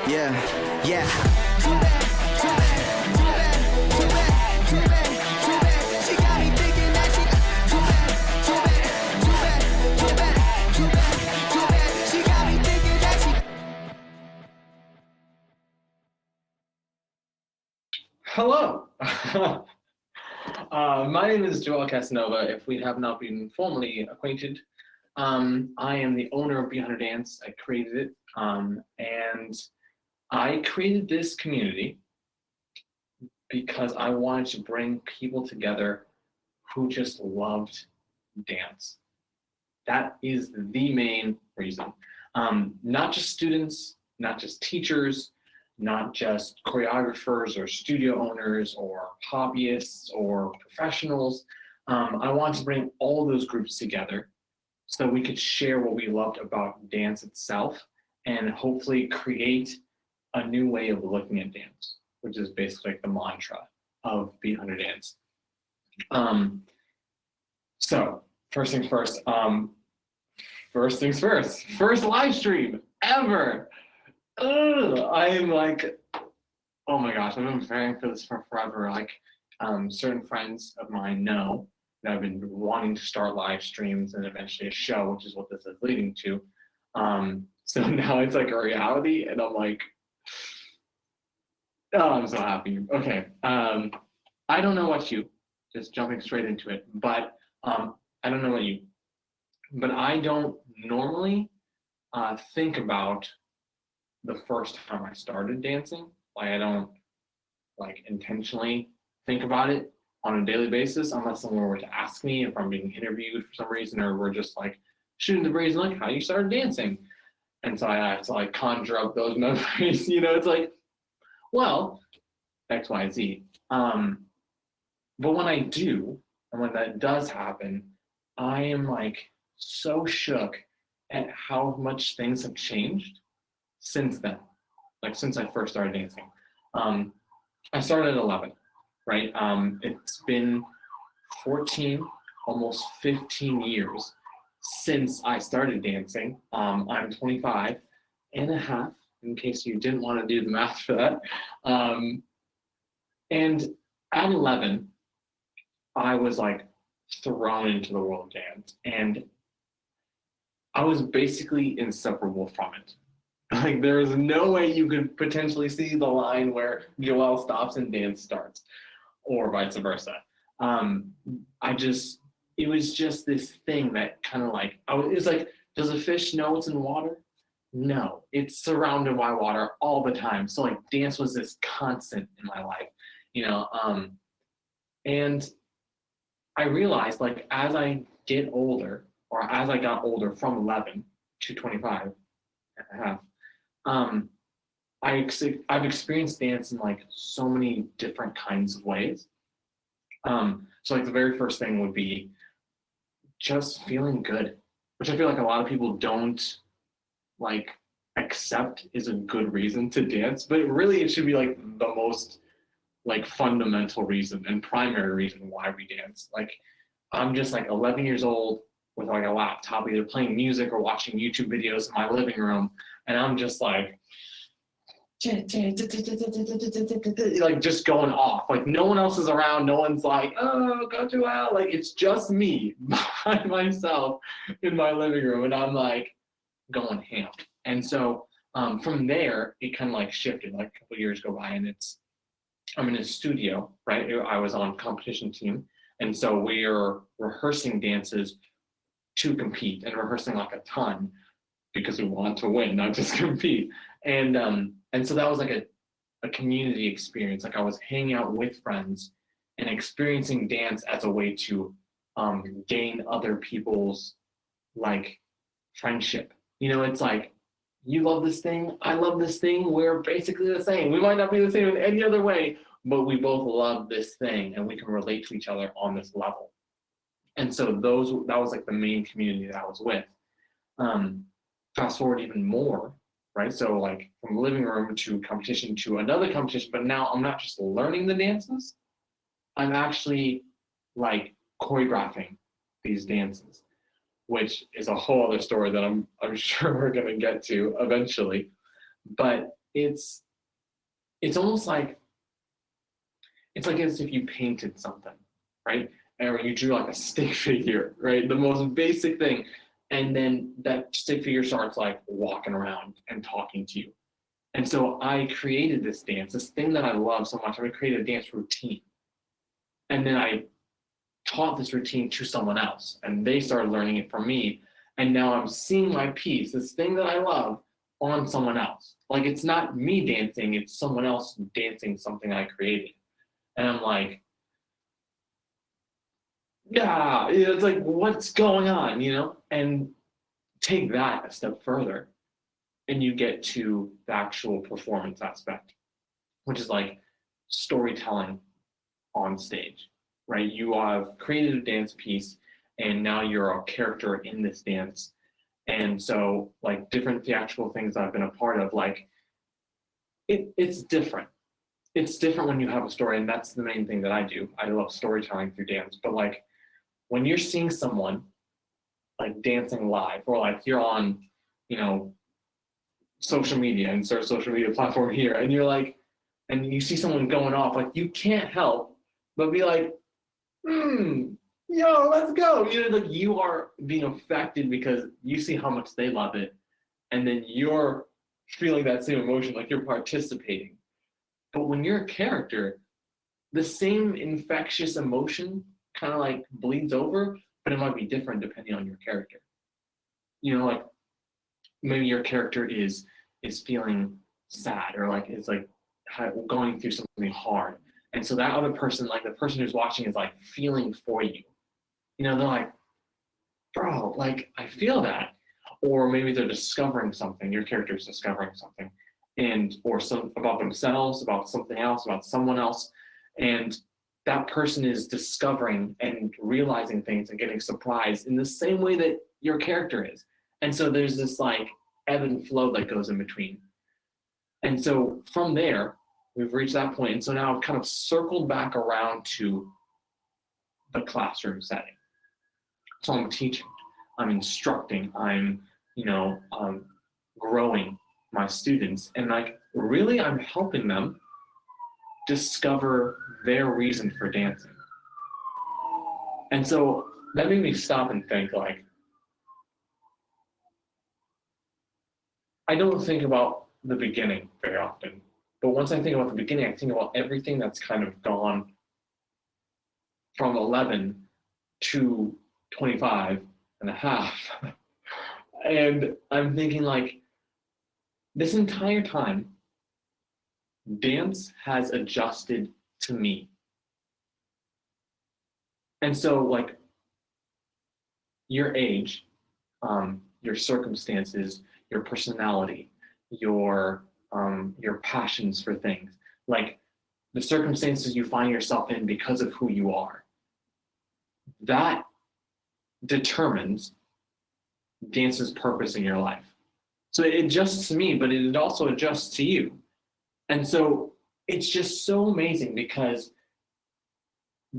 Yeah, yeah. She got me thinking that she got me thinking that Hello. My name is Joel Casanova. If we have not been formally acquainted, I am the owner of BeatHunter Dance. I created it, and I created this community because I wanted to bring people together who just loved dance. That is the main reason. Not just students, not just teachers, not just choreographers or studio owners or hobbyists or professionals. I wanted to bring all those groups together so that we could share what we loved about dance itself and hopefully create a new way of looking at dance, which is basically like the mantra of BeatHunter Dance. So first things first, first live stream ever. I'm like, oh my gosh, I've been preparing for this for forever. Like, certain friends of mine know that I've been wanting to start live streams and eventually a show, which is what this is leading to. So now it's like a reality, and I'm like, oh, I'm so happy. Okay, I don't know what you, just jumping straight into it, but I don't know what you, but I don't normally think about the first time I started dancing. Like, I don't like intentionally think about it on a daily basis unless someone were to ask me if I'm being interviewed for some reason, or we're just like shooting the breeze like how you started dancing. And so I have to like conjure up those memories, you know, it's like, well, X, Y, Z. But when I do, and when that does happen, I am like so shook at how much things have changed since then, like since I first started dancing. I started at 11, right? It's been 14, almost 15 years since I started dancing. I'm 25 and a half, in case you didn't want to do the math for that. And at 11, I was like thrown into the world of dance, and I was basically inseparable from it. Like, there is no way you could potentially see the line where Joel stops and dance starts, or vice versa. It was just this thing that kind of like, it's like, does a fish know it's in water? No, it's surrounded by water all the time. So like, dance was this constant in my life, you know? And I realized, like, as I get older, or as I got older from 11 to 25 and a half, I've experienced dance in like so many different kinds of ways. So like the very first thing would be just feeling good, which I feel like a lot of people don't like accept is a good reason to dance, but really it should be like the most like fundamental reason and primary reason why we dance. Like, I'm just like 11 years old with like a laptop, either playing music or watching YouTube videos in my living room, and I'm just like just going off. Like, no one else is around. No one's like, oh, go to hell. Like, it's just me by myself in my living room, and I'm like going ham. And so from there, it kind of like shifted. Like a couple of years go by, and I'm in a studio, right? I was on competition team, and so we're rehearsing dances to compete, and rehearsing like a ton because we want to win, not just compete. And so that was like a community experience. Like, I was hanging out with friends and experiencing dance as a way to gain other people's like friendship. You know, it's like, you love this thing, I love this thing, we're basically the same. We might not be the same in any other way, but we both love this thing and we can relate to each other on this level. And so that was like the main community that I was with. Fast forward even more, right? So like from living room to competition to another competition, but now I'm not just learning the dances, I'm actually like choreographing these dances, which is a whole other story that I'm sure we're gonna get to eventually. But it's almost like, it's like as if you painted something, right? Or you drew like a stick figure, right? The most basic thing. And then that stick figure starts like walking around and talking to you. And so I created this dance, this thing that I love so much. I created a dance routine. And then I taught this routine to someone else, and they started learning it from me. And now I'm seeing my piece, this thing that I love, on someone else. Like, it's not me dancing, it's someone else dancing something I created. And I'm like, yeah, it's like, what's going on, you know? And take that a step further, and you get to the actual performance aspect, which is like storytelling on stage, right? You have created a dance piece, and now you're a character in this dance. And so, like, different theatrical things I've been a part of, like, it's different. It's different when you have a story, and that's the main thing that I do. I love storytelling through dance. But like, when you're seeing someone like dancing live, or like you're on, you know, social media, insert social media platform here, and you're like, and you see someone going off, like, you can't help but be like, yo, let's go. You know, like, you are being affected because you see how much they love it, and then you're feeling that same emotion, like you're participating. But when you're a character, the same infectious emotion kind of like bleeds over, but it might be different depending on your character. You know, like, maybe your character is feeling sad, or like is like going through something hard, and so that other person, like the person who's watching, is like feeling for you. You know, they're like, bro, like, I feel that. Or maybe they're discovering something, your character is discovering something, and or some about themselves, about something else, about someone else, and that person is discovering and realizing things and getting surprised in the same way that your character is. And so there's this like ebb and flow that goes in between. And so from there, we've reached that point. And so now I've kind of circled back around to the classroom setting. So I'm teaching, I'm instructing, I'm, you know, growing my students. And like, really, I'm helping them discover their reason for dancing. And so that made me stop and think, like, I don't think about the beginning very often, but once I think about the beginning, I think about everything that's kind of gone from 11 to 25 and a half. And I'm thinking, like, this entire time, dance has adjusted to me. And so, like, your age, your circumstances, your personality, your passions for things, like the circumstances you find yourself in because of who you are, that determines dance's purpose in your life. So it adjusts to me, but it also adjusts to you. And so it's just so amazing because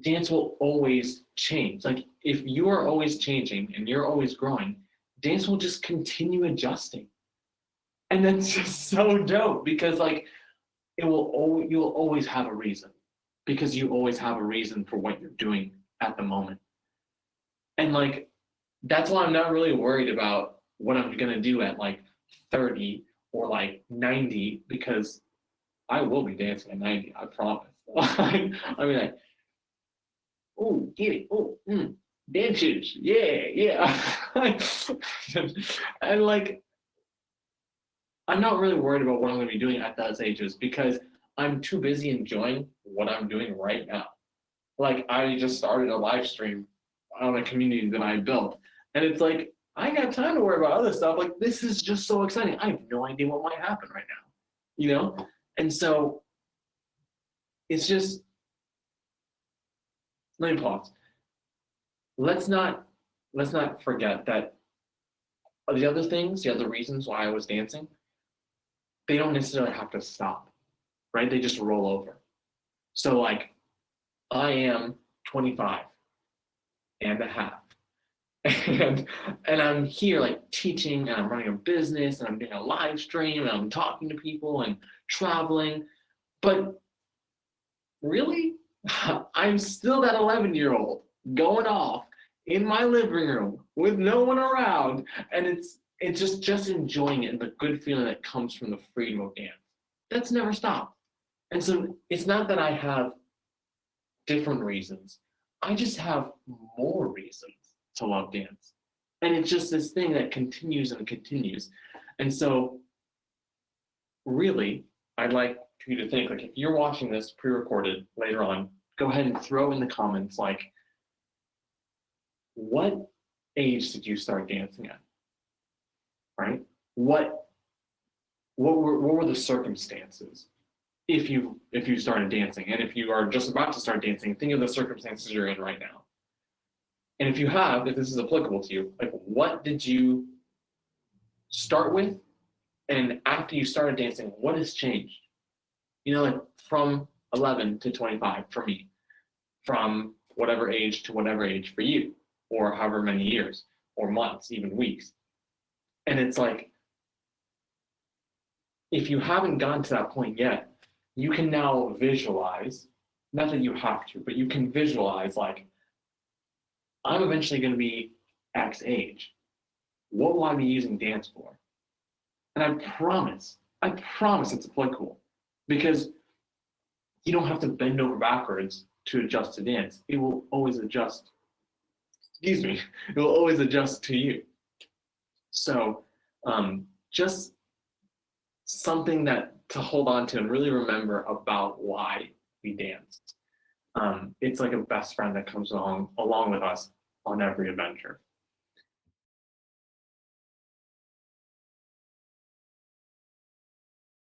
dance will always change. Like, if you are always changing and you're always growing, dance will just continue adjusting. And that's just so dope because, like, you'll always have a reason, because you always have a reason for what you're doing at the moment. And like, that's why I'm not really worried about what I'm gonna do at like 30 or like 90, because I will be dancing at 90, I promise. I mean, like, oh, get it, oh, dance shoes, yeah. And like, I'm not really worried about what I'm going to be doing at those ages, because I'm too busy enjoying what I'm doing right now. Like, I just started a live stream on a community that I built, and it's like, I got time to worry about other stuff. Like, this is just so exciting. I have no idea what might happen right now, you know? And so it's just, let me pause. Let's not forget that the other things, the other reasons why I was dancing, they don't necessarily have to stop, right? They just roll over. So like, I am 25 and a half. and I'm here like teaching and I'm running a business and I'm doing a live stream and I'm talking to people and traveling. But really, I'm still that 11-year-old going off in my living room with no one around, and it's just enjoying it and the good feeling that comes from the freedom of dance. That's never stopped. And so it's not that I have different reasons. I just have more reasons to love dance. And it's just this thing that continues and continues. And so really, I'd like for you to think, like, if you're watching this pre-recorded later on, go ahead and throw in the comments, like, what age did you start dancing at? Right? What were the circumstances if you started dancing? And if you are just about to start dancing, think of the circumstances you're in right now. And if you have, if this is applicable to you, like, what did you start with? And after you started dancing, what has changed? You know, like from 11 to 25 for me, from whatever age to whatever age for you, or however many years, or months, even weeks. And it's like, if you haven't gotten to that point yet, you can now visualize, not that you have to, but you can visualize, like, I'm eventually going to be X age. What will I be using dance for? And I promise it's applicable, because you don't have to bend over backwards to adjust to dance. It will always adjust. Excuse me. It will always adjust to you. So just something that to hold on to and really remember about why we dance. It's like a best friend that comes along with us on every adventure.